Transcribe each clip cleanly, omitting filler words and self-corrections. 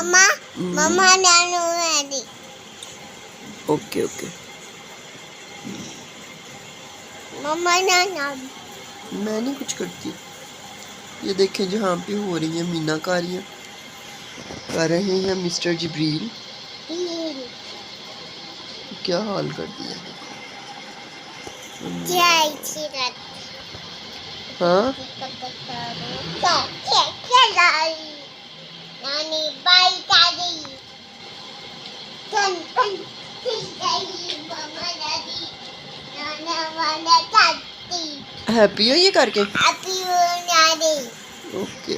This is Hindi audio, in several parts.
मम्मा मम्मा नानू रेडी। Okay okay. मम्मा नाना मैं नहीं कुछ करती। ये देखें जहाँ पे हो रही है मीनाकारियाँ कर रहे हैं मिस्टर जिब्रील। क्या हाल कर दिया। हाँ नानी बाई दादी मम्मा दादी नाना वाला दादी हैप्पी हो ये करके। हैप्पी दादी ओके।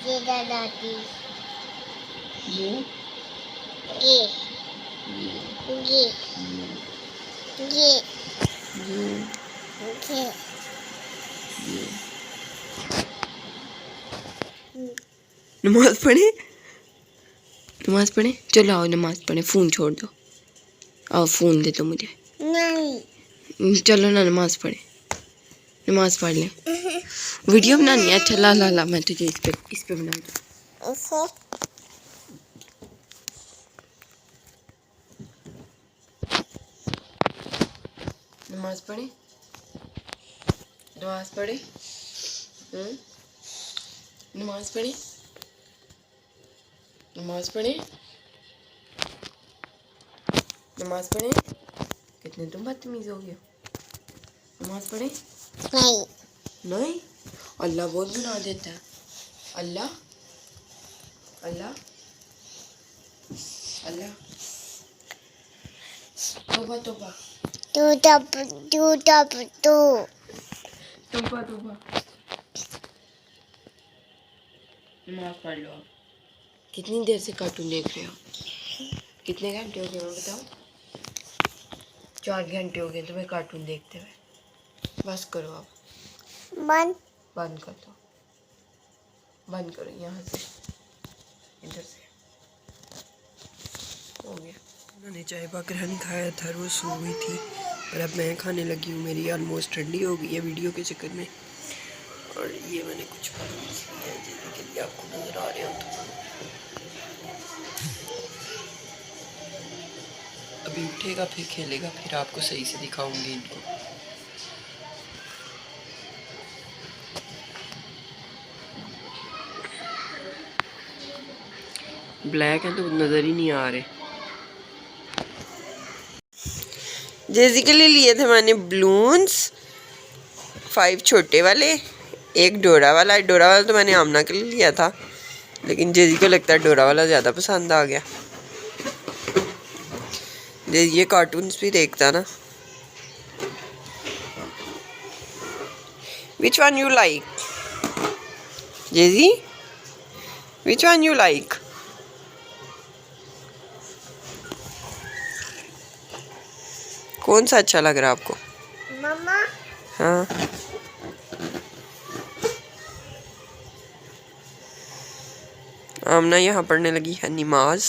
ये दादी ये ये ये ये ये नमाज पढ़े। नमाज पढ़े चलो आओ नमाज पढ़े। फ़ोन छोड़ दो। आओ फ़ोन दे दो मुझे। नहीं चलो ना नमाज पढ़े। नमाज पढ़ ले। वीडियो बनानी है। अच्छा ला ला ला मैं तुझे इस पे बना दूँ। नमाज पढ़े। नमाज पढ़े। नमाज पढ़े। नमाज पढ़े। नमाज पढ़े। कितने तुम बदतमीज हो गए। नमाज पढ़े। नहीं नहीं अल्लाह बहुत गुनाह देता है। अल्लाह अल्लाह अल्लाह तौबा तौबा तौबा तौबा। नमाज पढ़ लो आप। कितनी देर से कार्टून देख रहे हो। कितने घंटे हो गए मैं बताओ। 4 घंटे हो गए तुम्हें कार्टून देखते हुए। बस करो आप। बंद कर दो। बंद करो यहाँ से इधर से। हो गया। मैंने चाय पाकर हन खाया था। रोज सो हुई थी और अब मैं खाने लगी हूँ। मेरी ऑलमोस्ट ठंडी हो गई है वीडियो के चक्कर में। और ये मैंने कुछ फ्रूट्स लिए हैं जिनके लिए आपको नज़र आ रहे हो तो अभी उठेगा फिर खेलेगा फिर आपको सही से दिखाऊंगी इनको। ब्लैक है तो नज़र ही नहीं आ रहे। जैसे के लिए लिए थे मैंने बलून्स 5 छोटे वाले, एक डोरा वाला। डोरा वाला तो मैंने आमना के लिए लिया था लेकिन जेजी को लगता है डोरा वाला ज़्यादा पसंद आ गया। ये कार्टून्स भी देखता ना। Which one you like? Jazzy? Which one you like? कौन सा अच्छा लग रहा है आपको? मम्मा हाँ आमना यहाँ पढ़ने लगी है नमाज।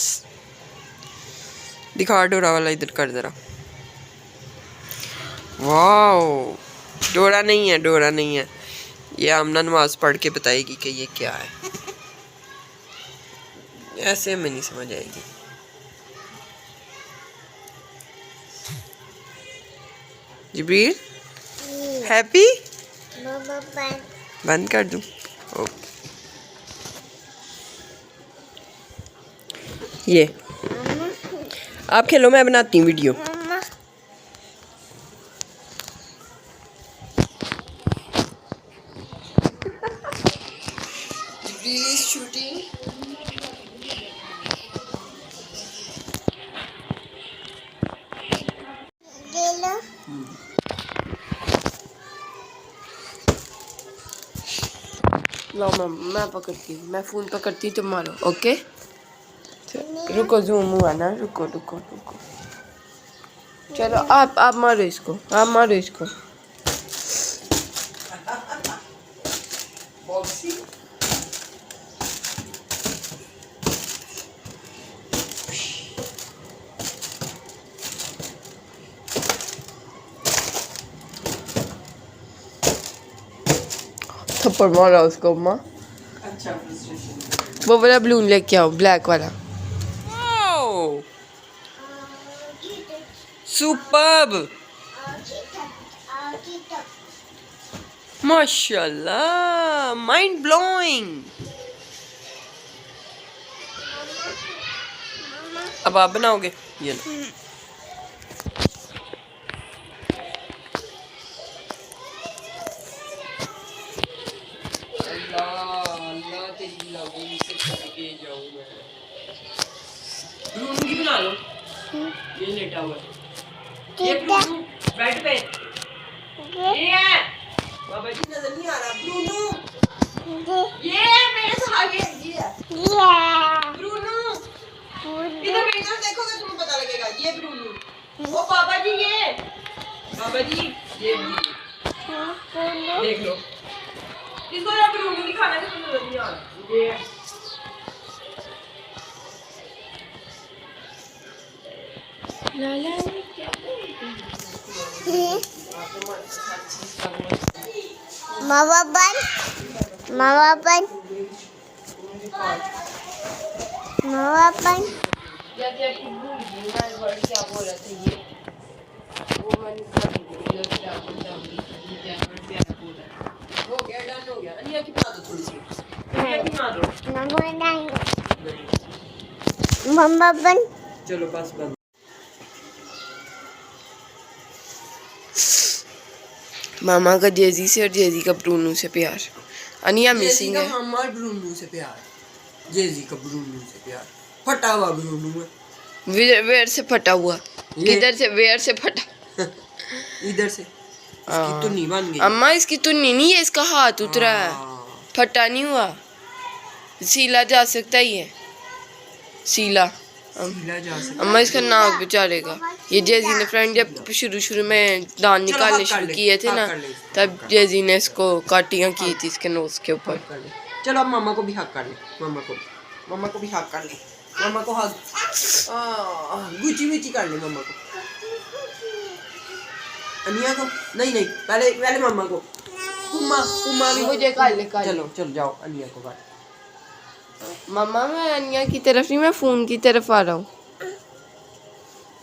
दिखा डोरा वाला इधर कर जरा। वाओ डोरा नहीं है, डोरा नहीं है। ये आमना नमाज पढ़ के बताएगी कि ये क्या है। ऐसे में नहीं समझ आएगी। जिब्रील हैप्पी। मम्मा बंद कर दूं। ओके ये आप खेलो मैं बनाती हूँ वीडियो। Jibreel is shooting. लो मैं पकड़ती हूँ। मैं फ़ोन पकड़ती हूँ तुम मारो। ओके रुको जूम हुआ ना। रुको रुको रुको। चलो आप मारो इसको। आप मारो इसको। थप्पड़ मारा उसको अम्मा। अच्छा वो वाला बलून लेके आओ, ब्लैक वाला। सुपर्ब, माशाल्लाह, माइंड ब्लोइंग। अब आप बनाओगे ये लो। अल्लाह तेरी लगन से करके जाऊं मैं। ब्लून की बना लो। ये लेटा हुआ है। ये ब्लून बेड पे ये है। बाबा जी नजर नहीं आ रहा। ब्रूनो ये मेरे से आगे ये है। ब्रूनो इधर बेटा देखोगे तुम्हें पता लगेगा। ये ब्रूनो। ओ बाबा जी ये बाबा जी ये ब्रूनो देख लो। इसको या ब्रूनो दिखाना है तो नजर नहीं आ रहा। ये लाला मामा बन, मामा बन, मामा बन। जैसे कि भूल गई मैं वर्ड क्या बोल रहा था। ये वो मैंने क्या बोला ये क्या वर्ड क्या बोल रहा है। हो गया, डन हो गया। अनिया की बना दो थोड़ी सी। अनिया की बना दो। मामा नहीं, मामा बन। चलो बस बंद। मामा का जेजी से और जेजी का ब्रूनो से प्यार। अनिया मिसिंग है। मामा और ब्रूनो से प्यार, जेजी का ब्रूनो से प्यार। फटा हुआ ब्रूनो है। वेयर से फटा हुआ। किधर से? वेयर से फटा। इधर से। इसकी तो नहीं बन गई। अम्मा इसकी तो नहीं है, इसका हाथ उतरा है, फटा नहीं हुआ। सीला जा सकता ही है, सीला। अम्मा इसका नाक बेचारेगा। ये जेजी ने फ्रेंड जब शुरू में दांत निकालने शुरू किए थे ना, तब जेजी ने इसको काटियां की थी इसके नोज के ऊपर। चलो अब मामा को भी हक कर ले। मामा को भी हक कर ले। मामा को हक गुची मुची कर ले मामा को। अनिया को नहीं पहले मामा को। उम्मा भी मुझे कर ले। चलो जाओ अनिया को कर। मामा मैं अनिया की तरफ नहीं, मैं फोन की तरफ आ रहा हूँ।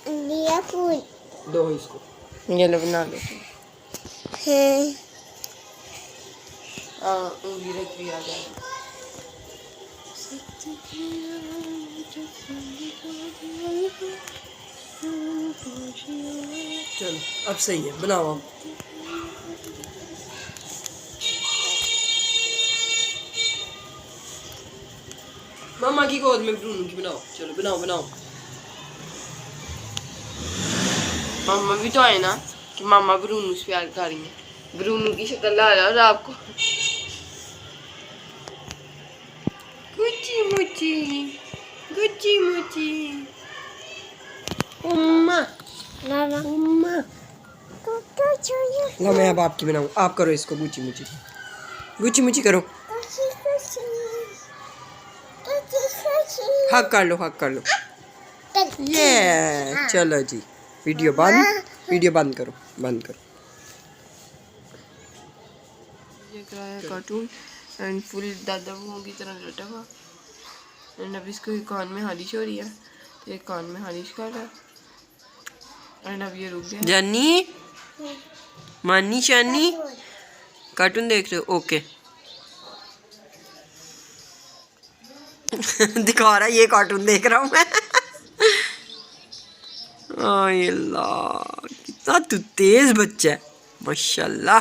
लिया फूल दो इसको। ये लो बना लो। है। उंगली रख भी आ जाए। चलो अब सही है, बनाओ अब। मामा की गोद में ब्रूनो की बनाओ। चलो बनाओ। मामा भी तो है ना कि मामा ब्रूनो से प्यार कर रही है। ब्रूनो की शक्ल ला रहा है आपको। गुच्ची मुची उम्मा मामा तो चुयो। लो मैं अब आपकी बनाऊं। आप करो इसको गुची मुची करो। हक कर लो। ये चलो जी, वीडियो बंद करो। ये कराया कार्टून एंड फुल दादा बुआ की तरह लटा हुआ। एंड अब इसको एक कान में हालिश हो रही है, तो एक कान में हालिश कर रहा है। एंड अब ये रुक गया। जानी मानी शानी कार्टून देख रहे हो? ओके। दिखा रहा है ये कार्टून देख रहा हूँ मैं। अल्लाह कितना तू तेज बच्चा है, माशाल्लाह।